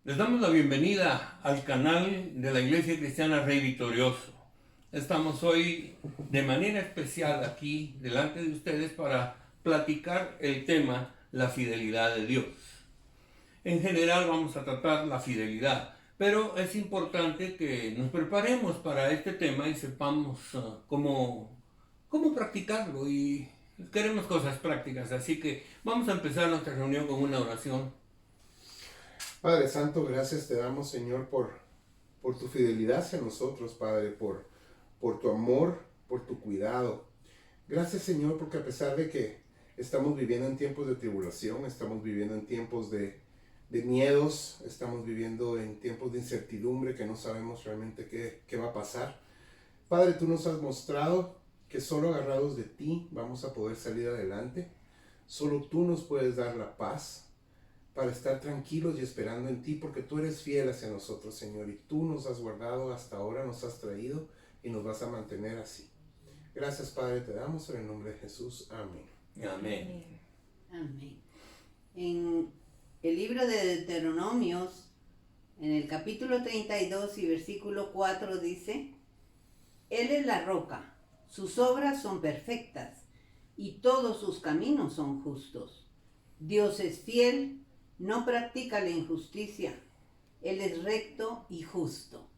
Les damos la bienvenida al canal de la Iglesia Cristiana Rey Victorioso. Estamos hoy de manera especial aquí delante de ustedes para platicar el tema la fidelidad de Dios. En general vamos a tratar la fidelidad, pero es importante que nos preparemos para este tema y sepamos cómo practicarlo, y queremos cosas prácticas, así que vamos a empezar nuestra reunión con una oración. Padre Santo, gracias te damos, Señor, por tu fidelidad hacia nosotros, Padre, por tu amor, por tu cuidado. Gracias, Señor, porque a pesar de que estamos viviendo en tiempos de tribulación, estamos viviendo en tiempos de miedos, estamos viviendo en tiempos de incertidumbre que no sabemos realmente qué va a pasar. Padre, tú nos has mostrado que solo agarrados de ti vamos a poder salir adelante. Solo tú nos puedes dar la paz para estar tranquilos y esperando en ti, porque tú eres fiel hacia nosotros, Señor, y tú nos has guardado hasta ahora, nos has traído y nos vas a mantener así. Gracias, Padre, te damos en el nombre de Jesús. Amén. Amén. Amén. En el libro de Deuteronomios, en el capítulo 32 y versículo 4 dice: Él es la roca, sus obras son perfectas y todos sus caminos son justos. Dios es fiel, no practica la injusticia, Él es recto y justo.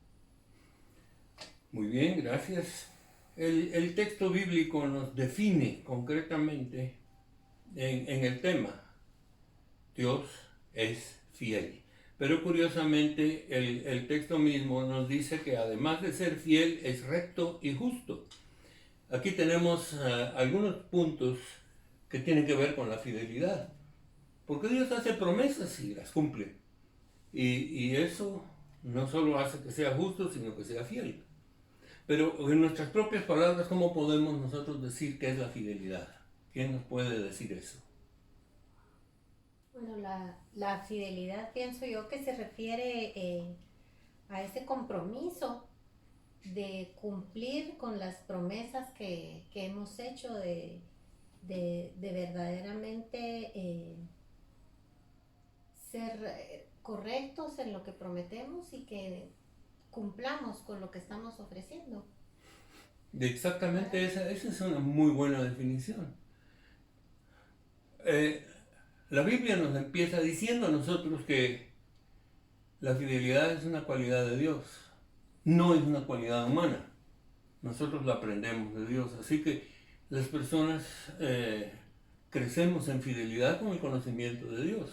Muy bien, gracias. El texto bíblico nos define concretamente en el tema. Dios es fiel. Pero curiosamente el texto mismo nos dice que además de ser fiel es recto y justo. Aquí tenemos algunos puntos que tienen que ver con la fidelidad. Porque Dios hace promesas y las cumple. Y eso no solo hace que sea justo, sino que sea fiel. Pero en nuestras propias palabras, ¿cómo podemos nosotros decir qué es la fidelidad? ¿Quién nos puede decir eso? Bueno, la fidelidad pienso yo que se refiere a ese compromiso de cumplir con las promesas que hemos hecho, de verdaderamente ser correctos en lo que prometemos y que cumplamos con lo que estamos ofreciendo. Exactamente, esa es una muy buena definición. Eh, la Biblia nos empieza diciendo a nosotros que la fidelidad es una cualidad de Dios, no es una cualidad humana. Nosotros la aprendemos de Dios, así que las personas crecemos en fidelidad con el conocimiento de Dios.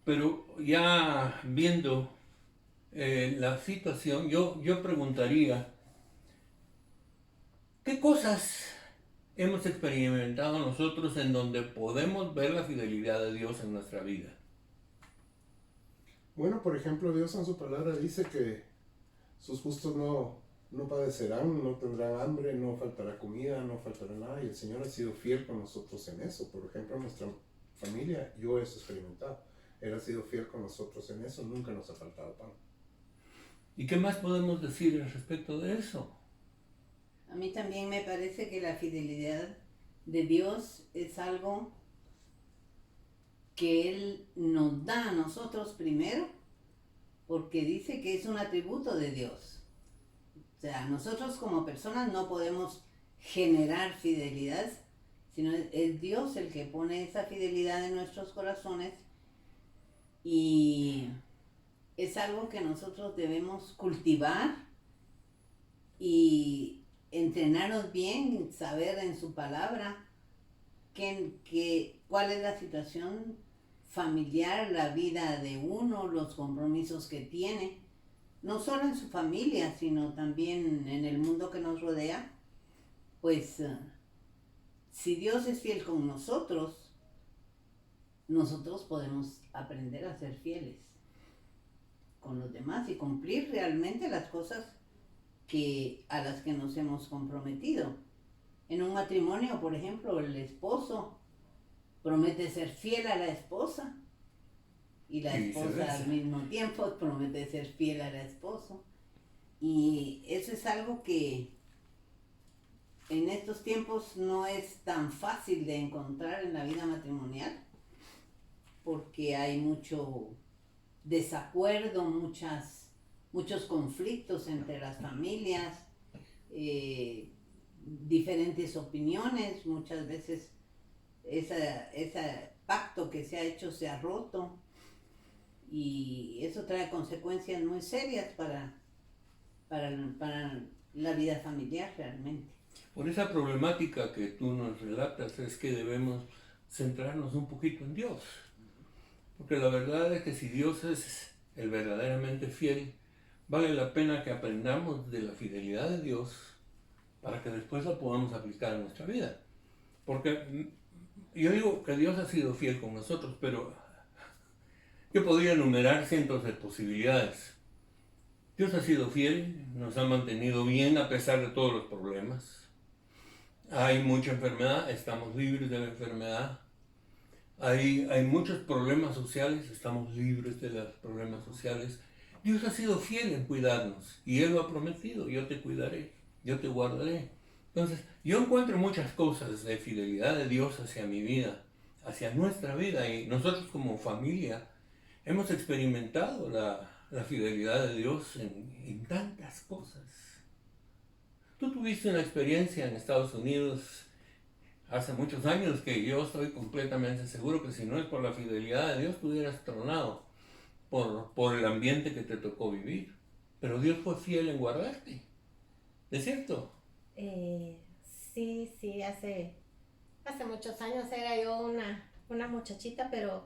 Pero ya viendo la situación, yo preguntaría, ¿qué cosas hemos experimentado nosotros en donde podemos ver la fidelidad de Dios en nuestra vida? Bueno, por ejemplo, Dios en su palabra dice que sus justos no padecerán, no tendrán hambre, no faltará comida, no faltará nada, y el Señor ha sido fiel con nosotros en eso. Por ejemplo, en nuestra familia, yo he experimentado. Él ha sido fiel con nosotros en eso, nunca nos ha faltado pan. ¿Y qué más podemos decir al respecto de eso? A mí también me parece que la fidelidad de Dios es algo que Él nos da a nosotros primero, porque dice que es un atributo de Dios. O sea, nosotros como personas no podemos generar fidelidad, sino es Dios el que pone esa fidelidad en nuestros corazones, y es algo que nosotros debemos cultivar y entrenarnos bien, saber en su palabra cuál es la situación familiar, la vida de uno, los compromisos que tiene, no solo en su familia, sino también en el mundo que nos rodea. Pues si Dios es fiel con nosotros, nosotros podemos aprender a ser fieles con los demás y cumplir realmente las cosas a las que nos hemos comprometido. En un matrimonio, por ejemplo, el esposo promete ser fiel a la esposa y la esposa al mismo tiempo promete ser fiel al esposo. Y eso es algo que en estos tiempos no es tan fácil de encontrar en la vida matrimonial, porque hay mucho desacuerdo, muchos conflictos entre las familias, diferentes opiniones, muchas veces ese pacto que se ha hecho se ha roto y eso trae consecuencias muy serias para la vida familiar realmente. Por esa problemática que tú nos relatas es que debemos centrarnos un poquito en Dios. Porque la verdad es que si Dios es el verdaderamente fiel, vale la pena que aprendamos de la fidelidad de Dios para que después la podamos aplicar en nuestra vida. Porque yo digo que Dios ha sido fiel con nosotros, pero yo podría enumerar cientos de posibilidades. Dios ha sido fiel, nos ha mantenido bien a pesar de todos los problemas. Hay mucha enfermedad, estamos libres de la enfermedad. Hay muchos problemas sociales, estamos libres de los problemas sociales. Dios ha sido fiel en cuidarnos y Él lo ha prometido, yo te cuidaré, yo te guardaré. Entonces, yo encuentro muchas cosas de fidelidad de Dios hacia mi vida, hacia nuestra vida, y nosotros como familia hemos experimentado la fidelidad de Dios en tantas cosas. Tú tuviste una experiencia en Estados Unidos hace muchos años que yo estoy completamente seguro que si no es por la fidelidad de Dios, tú hubieras tronado por el ambiente que te tocó vivir. Pero Dios fue fiel en guardarte. ¿Es cierto? Sí, hace muchos años era yo una muchachita, pero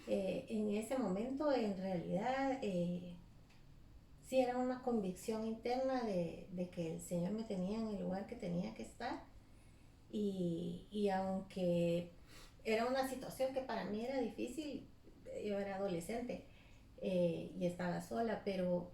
en ese momento en realidad sí era una convicción interna de que el Señor me tenía en el lugar que tenía que estar. Y aunque era una situación que para mí era difícil, yo era adolescente y estaba sola, pero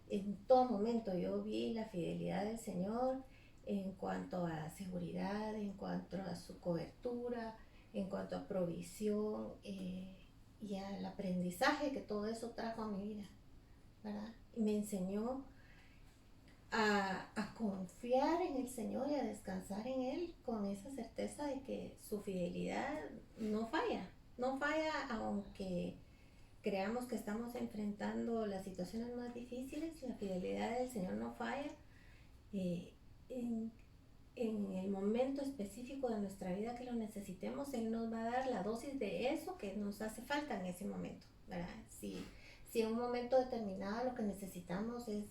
en todo momento yo vi la fidelidad del Señor en cuanto a seguridad, en cuanto a su cobertura, en cuanto a provisión y al aprendizaje que todo eso trajo a mi vida, ¿verdad? Y me enseñó a confiar en el Señor y a descansar en Él con esa certeza de que su fidelidad no falla aunque creamos que estamos enfrentando las situaciones más difíciles, la fidelidad del Señor no falla. En el momento específico de nuestra vida que lo necesitemos, Él nos va a dar la dosis de eso que nos hace falta en ese momento, ¿verdad? Si en un momento determinado lo que necesitamos es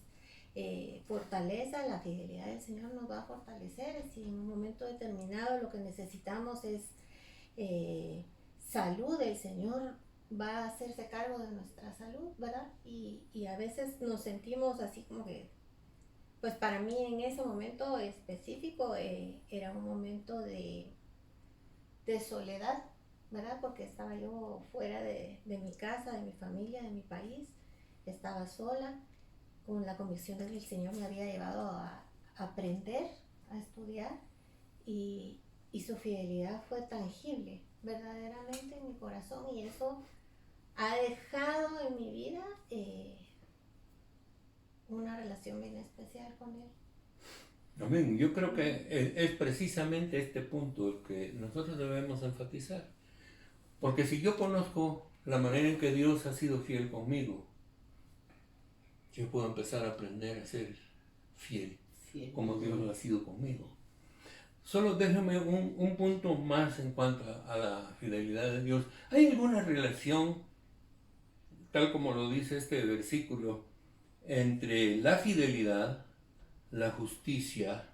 fortaleza, la fidelidad del Señor nos va a fortalecer. Si en un momento determinado lo que necesitamos es salud, el Señor va a hacerse cargo de nuestra salud, ¿verdad? Y a veces nos sentimos así como que, pues para mí en ese momento específico era un momento de soledad, ¿verdad? Porque estaba yo fuera de mi casa, de mi familia, de mi país, estaba sola, con la convicción de que el Señor me había llevado a aprender, a estudiar, y su fidelidad fue tangible verdaderamente en mi corazón, y eso ha dejado en mi vida una relación bien especial con Él. Amén. Yo creo que es precisamente este punto el que nosotros debemos enfatizar. Porque si yo conozco la manera en que Dios ha sido fiel conmigo, yo puedo empezar a aprender a ser fiel. Como Dios lo ha sido conmigo. Solo déjame un punto más en cuanto a la fidelidad de Dios. ¿Hay alguna relación, tal como lo dice este versículo, entre la fidelidad, la justicia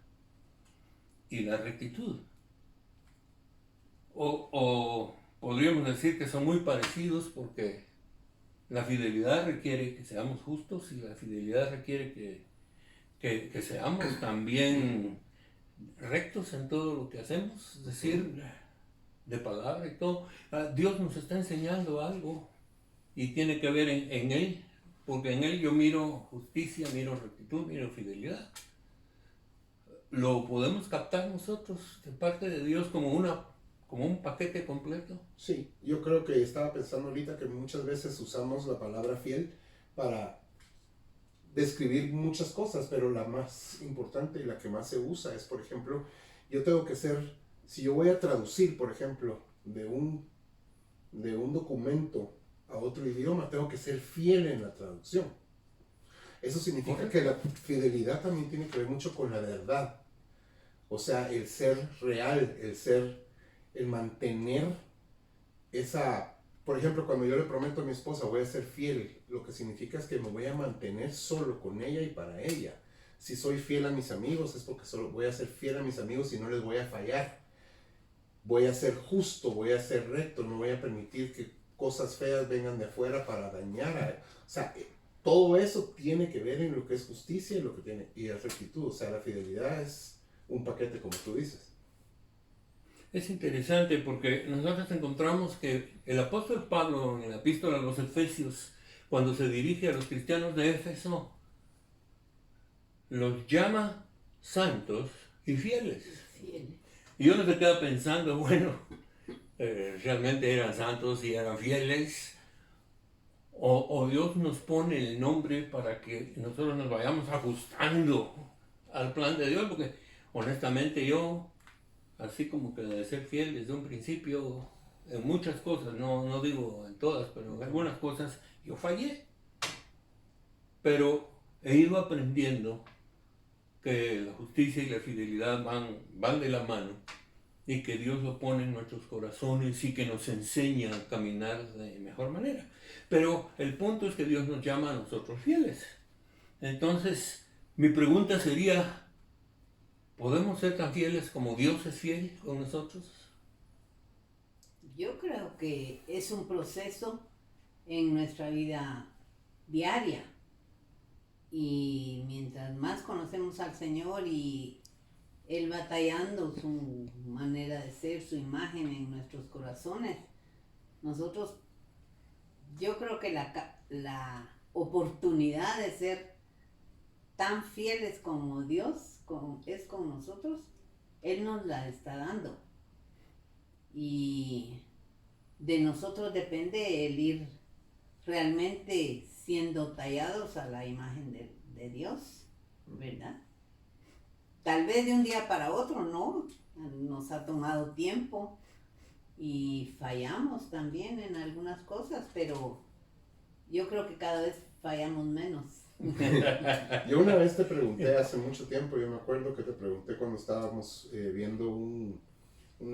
y la rectitud? O podríamos decir que son muy parecidos, porque la fidelidad requiere que seamos justos y la fidelidad requiere que seamos también rectos en todo lo que hacemos, es decir, de palabra y todo. Dios nos está enseñando algo y tiene que ver en Él, porque en Él yo miro justicia, miro rectitud, miro fidelidad. ¿Lo podemos captar nosotros de parte de Dios como un paquete completo? Sí, yo creo que estaba pensando ahorita que muchas veces usamos la palabra fiel para describir muchas cosas, pero la más importante y la que más se usa es, por ejemplo, yo tengo que ser, si yo voy a traducir, por ejemplo, de un documento a a otro idioma, tengo que ser fiel en la traducción. Eso significa que la fidelidad también tiene que ver mucho con la verdad. O sea, el ser real, el mantener esa... Por ejemplo, cuando yo le prometo a mi esposa voy a ser fiel, lo que significa es que me voy a mantener solo con ella y para ella. Si soy fiel a mis amigos es porque solo voy a ser fiel a mis amigos y no les voy a fallar. Voy a ser justo, voy a ser recto, no voy a permitir que cosas feas vengan de afuera para dañar. O sea, todo eso tiene que ver en lo que es justicia y lo que tiene y es rectitud. O sea, la fidelidad es un paquete, como tú dices. Es interesante porque nosotros encontramos que el apóstol Pablo en la epístola a los Efesios, cuando se dirige a los cristianos de Éfeso, los llama santos y fieles. Fieles. Y uno se queda pensando, bueno, realmente eran santos y eran fieles, o Dios nos pone el nombre para que nosotros nos vayamos ajustando al plan de Dios, porque honestamente yo, así como que de ser fiel desde un principio, en muchas cosas, no digo en todas, pero en algunas cosas yo fallé. Pero he ido aprendiendo que la justicia y la fidelidad van de la mano y que Dios lo pone en nuestros corazones y que nos enseña a caminar de mejor manera. Pero el punto es que Dios nos llama a nosotros fieles. Entonces, mi pregunta sería, ¿podemos ser tan fieles como Dios es fiel con nosotros? Yo creo que es un proceso en nuestra vida diaria. Y mientras más conocemos al Señor y Él va tallando su manera de ser, su imagen en nuestros corazones, nosotros, yo creo que la oportunidad de ser tan fieles como Dios es con nosotros, Él nos la está dando. Y de nosotros depende el ir realmente siendo tallados a la imagen de Dios, ¿verdad? Tal vez de un día para otro, no, nos ha tomado tiempo y fallamos también en algunas cosas, pero yo creo que cada vez fallamos menos. Yo una vez te pregunté hace mucho tiempo, yo me acuerdo que te pregunté cuando estábamos viendo un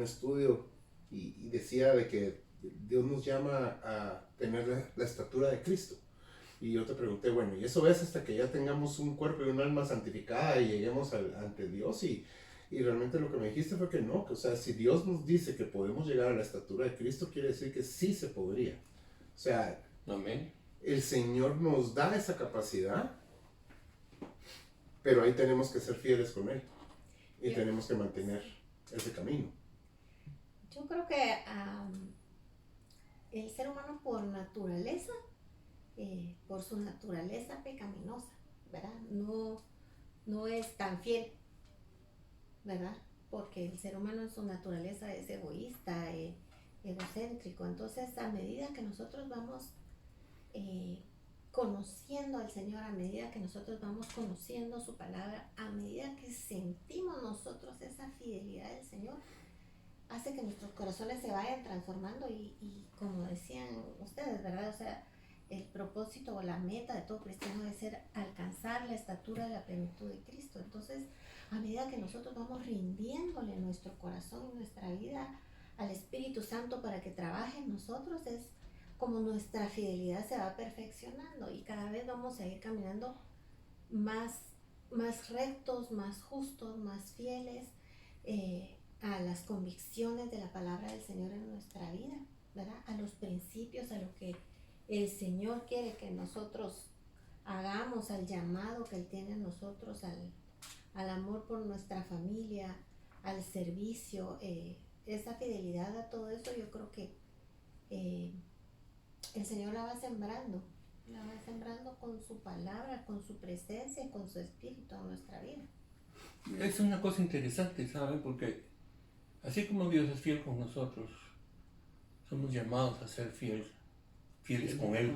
estudio y decía de que Dios nos llama a tener la estatura de Cristo. Y yo te pregunté, bueno, ¿y eso es hasta que ya tengamos un cuerpo y un alma santificada y lleguemos ante Dios? Y realmente lo que me dijiste fue que no, que, o sea, si Dios nos dice que podemos llegar a la estatura de Cristo, quiere decir que sí se podría. O sea, Amén. el Señor nos da esa capacidad, pero ahí tenemos que ser fieles con Él y tenemos que mantener ese camino. Yo creo que el ser humano por naturaleza, por su naturaleza pecaminosa, ¿verdad? No es tan fiel, ¿verdad? Porque el ser humano en su naturaleza es egoísta, egocéntrico. Entonces, a medida que nosotros vamos conociendo al Señor, a medida que nosotros vamos conociendo su palabra, a medida que sentimos nosotros esa fidelidad del Señor, hace que nuestros corazones se vayan transformando y como decían ustedes, ¿verdad? O sea, el propósito o la meta de todo cristiano debe ser alcanzar la estatura de la plenitud de Cristo. Entonces, a medida que nosotros vamos rindiéndole nuestro corazón y nuestra vida al Espíritu Santo para que trabaje en nosotros, es como nuestra fidelidad se va perfeccionando y cada vez vamos a ir caminando más rectos, más justos, más fieles a las convicciones de la palabra del Señor en nuestra vida, ¿verdad? A los principios, a lo que el Señor quiere que nosotros hagamos, al llamado que Él tiene en nosotros, al amor por nuestra familia, al servicio, esa fidelidad a todo eso. Yo creo que el Señor la va sembrando con su palabra, con su presencia, con su espíritu en nuestra vida. Es una cosa interesante, ¿saben? Porque así como Dios es fiel con nosotros, somos llamados a ser fieles con Él.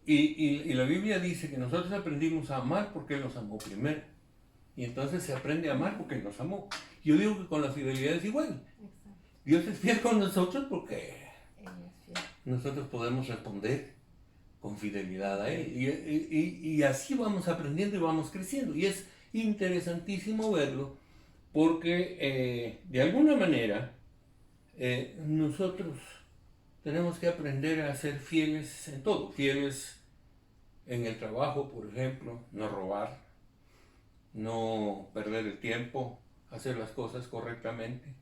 Y la Biblia dice que nosotros aprendimos a amar porque Él nos amó primero. Y entonces se aprende a amar porque Él nos amó. Yo digo que con la fidelidad es igual. Exacto. Dios es fiel con nosotros porque nosotros podemos responder con fidelidad a Él. Y así vamos aprendiendo y vamos creciendo. Y es interesantísimo verlo porque de alguna manera nosotros tenemos que aprender a ser fieles en todo. Fieles en el trabajo, por ejemplo, no robar, no perder el tiempo, hacer las cosas correctamente.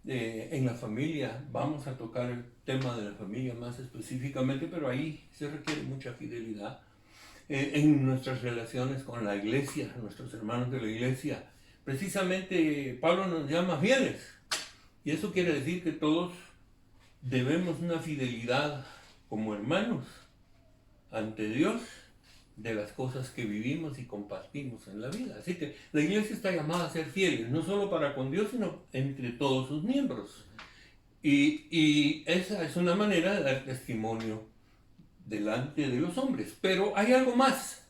En la familia, vamos a tocar el tema de la familia más específicamente, pero ahí se requiere mucha fidelidad. En nuestras relaciones con la iglesia, nuestros hermanos de la iglesia, precisamente Pablo nos llama fieles. Y eso quiere decir que todos debemos una fidelidad como hermanos ante Dios de las cosas que vivimos y compartimos en la vida. Así que la iglesia está llamada a ser fieles, no solo para con Dios, sino entre todos sus miembros. Y esa es una manera de dar testimonio delante de los hombres. Pero hay algo más.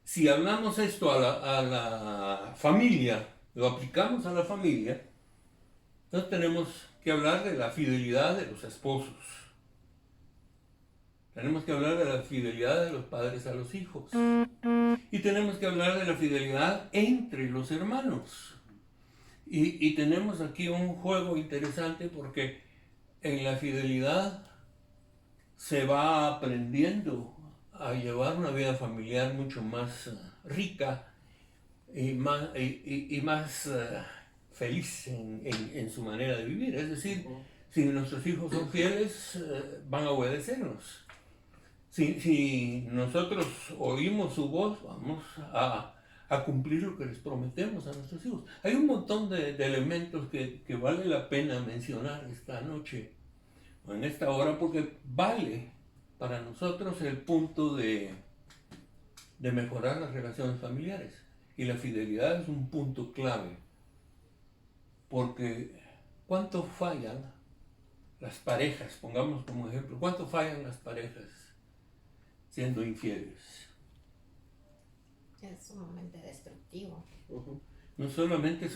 Si hablamos esto a la familia, lo aplicamos a la familia, entonces tenemos que hablar de la fidelidad de los esposos. Tenemos que hablar de la fidelidad de los padres a los hijos. Y tenemos que hablar de la fidelidad entre los hermanos. Y tenemos aquí un juego interesante porque en la fidelidad se va aprendiendo a llevar una vida familiar mucho más rica y más feliz en su manera de vivir. Es decir, si nuestros hijos son fieles, van a obedecernos. Si nosotros oímos su voz, vamos a cumplir lo que les prometemos a nuestros hijos. Hay un montón de elementos que vale la pena mencionar esta noche o en esta hora porque vale para nosotros el punto de mejorar las relaciones familiares. Y la fidelidad es un punto clave porque ¿cuánto fallan las parejas? Pongamos como ejemplo, ¿cuánto fallan las parejas siendo infieles? Es sumamente destructivo. No solamente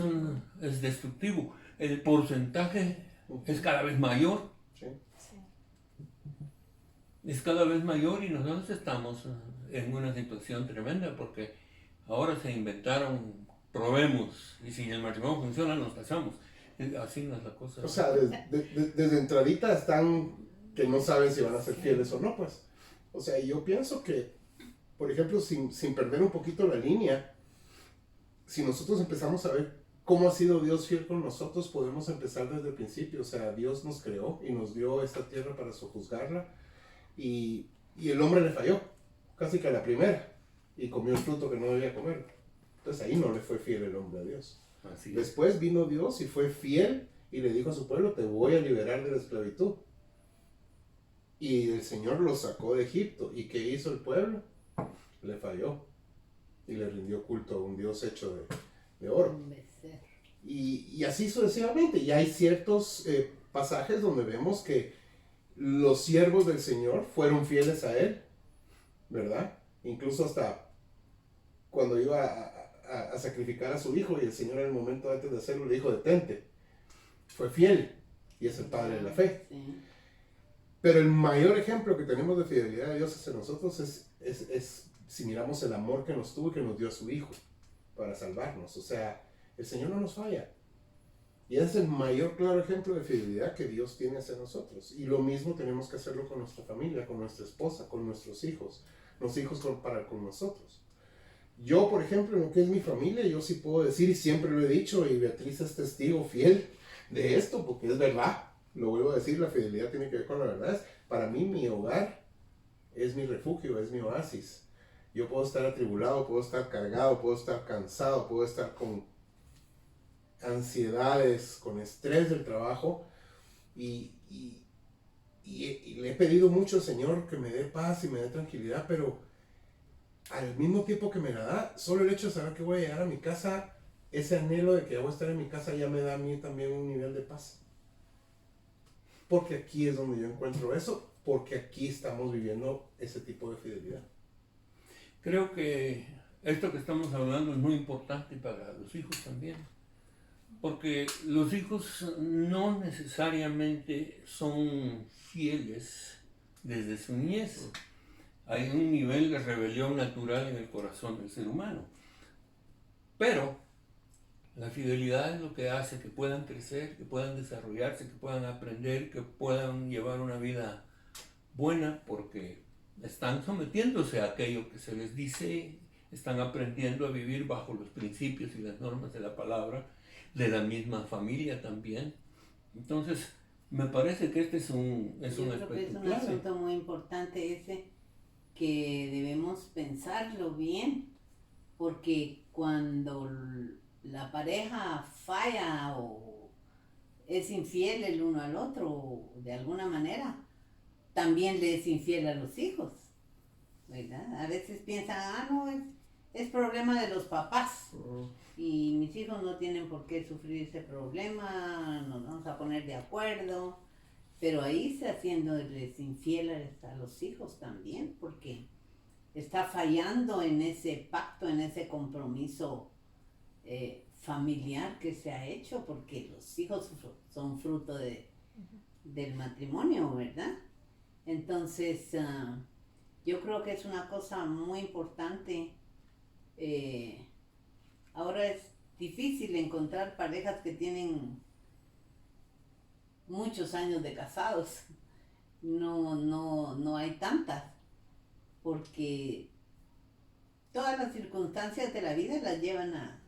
es destructivo, el porcentaje es cada vez mayor. Sí. Sí. Es cada vez mayor y nosotros estamos en una situación tremenda porque ahora se inventaron, probemos, y si el matrimonio funciona nos casamos. Así no es la cosa. O sea, desde entradita están que no saben si van a ser fieles o no, pues. O sea, yo pienso que, por ejemplo, sin perder un poquito la línea, si nosotros empezamos a ver cómo ha sido Dios fiel con nosotros, podemos empezar desde el principio. O sea, Dios nos creó y nos dio esta tierra para sojuzgarla y el hombre le falló, casi que a la primera, y comió el fruto que no debía comer. Entonces ahí no le fue fiel el hombre a Dios. Así es. Después vino Dios y fue fiel y le dijo a su pueblo, te voy a liberar de la esclavitud. Y el Señor lo sacó de Egipto. ¿Y qué hizo el pueblo? Le falló y le rindió culto a un Dios hecho de oro. Un becerro. Y así sucesivamente. Y hay ciertos pasajes donde vemos que los siervos del Señor fueron fieles a Él, ¿verdad? Incluso hasta cuando iba a sacrificar a su hijo y el Señor en el momento antes de hacerlo le dijo, detente. Fue fiel y es el padre de la fe. Sí. Pero el mayor ejemplo que tenemos de fidelidad de Dios hacia nosotros es si miramos el amor que nos tuvo y que nos dio a su hijo para salvarnos. O sea, el Señor no nos falla. Y ese es el mayor claro ejemplo de fidelidad que Dios tiene hacia nosotros. Y lo mismo tenemos que hacerlo con nuestra familia, con nuestra esposa, con nuestros hijos. Los hijos para con nosotros. Yo, por ejemplo, en lo que es mi familia, yo sí puedo decir, y siempre lo he dicho, y Beatriz es testigo fiel de esto, porque es verdad. Lo vuelvo a decir, la fidelidad tiene que ver con la verdad. Para mí, mi hogar es mi refugio, es mi oasis. Yo puedo estar atribulado, puedo estar cargado, puedo estar cansado, puedo estar con ansiedades, con estrés del trabajo. Y le he pedido mucho al Señor que me dé paz y me dé tranquilidad, pero al mismo tiempo que me la da, solo el hecho de saber que voy a llegar a mi casa, ese anhelo de que voy a estar en mi casa ya me da a mí también un nivel de paz. Porque aquí es donde yo encuentro eso, porque aquí estamos viviendo ese tipo de fidelidad. Creo que esto que estamos hablando es muy importante para los hijos también, Porque los hijos no necesariamente son fieles desde su niñez. Hay un nivel de rebelión natural en el corazón del ser humano. Pero la fidelidad es lo que hace que puedan crecer, que puedan desarrollarse, que puedan aprender, que puedan llevar una vida buena, porque están sometiéndose a aquello que se les dice, están aprendiendo a vivir bajo los principios y las normas de la palabra, de la misma familia también. Entonces, me parece que este es un Yo creo que aspecto es un clave. asunto muy importante ese, que debemos pensarlo bien, porque cuando la pareja falla o es infiel el uno al otro, de alguna manera, también le es infiel a los hijos, ¿verdad? A veces piensan, no, es problema de los papás. Y mis hijos no tienen por qué sufrir ese problema, nos vamos a poner de acuerdo, pero ahí está haciéndoles infieles a los hijos también, porque está fallando en ese pacto, en ese compromiso familiar que se ha hecho, porque los hijos son fruto del matrimonio, ¿verdad? Entonces, yo creo que es una cosa muy importante. Ahora es difícil encontrar parejas que tienen muchos años de casados. No hay tantas, porque todas las circunstancias de la vida las llevan a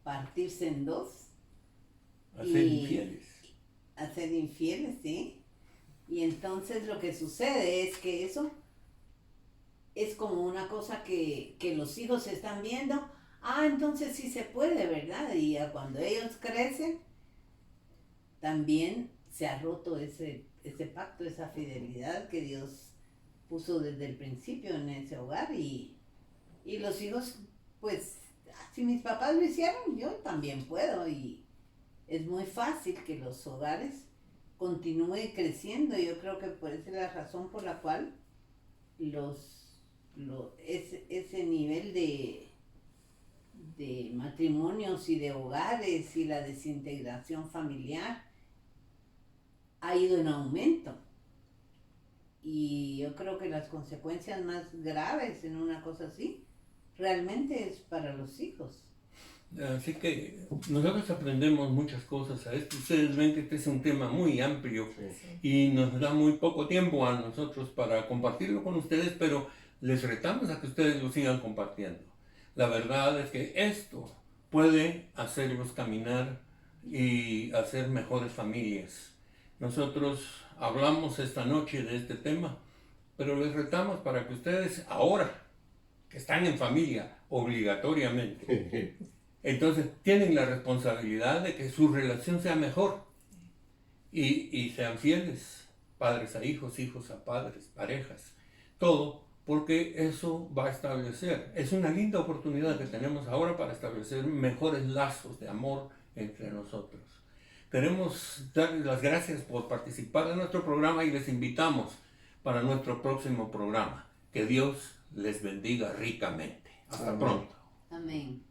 partirse en dos. A ser infieles. A ser infieles, sí. Y entonces lo que sucede es que eso es como una cosa que los hijos están viendo. Entonces sí se puede, ¿verdad? Y cuando ellos crecen, también se ha roto ese pacto, esa fidelidad que Dios puso desde el principio en ese hogar. Y los hijos, pues, si mis papás lo hicieron, yo también puedo. Y es muy fácil que los hogares continúen creciendo. Yo creo que esa es la razón por la cual ese nivel de matrimonios y de hogares y la desintegración familiar ha ido en aumento. Y yo creo que las consecuencias más graves en una cosa así realmente es para los hijos. Así que nosotros aprendemos muchas cosas a esto. Ustedes ven que este es un tema muy amplio y nos da muy poco tiempo a nosotros para compartirlo con ustedes, pero les retamos a que ustedes lo sigan compartiendo. La verdad es que esto puede hacerlos caminar y hacer mejores familias. Nosotros hablamos esta noche de este tema, pero les retamos para que ustedes ahora, que están en familia obligatoriamente, entonces tienen la responsabilidad de que su relación sea mejor y sean fieles, padres a hijos, hijos a padres, parejas, todo, porque eso va a establecer, es una linda oportunidad que tenemos ahora para establecer mejores lazos de amor entre nosotros. Queremos darles las gracias por participar en nuestro programa y les invitamos para nuestro próximo programa. Que Dios les bendiga ricamente. Hasta pronto. Amén.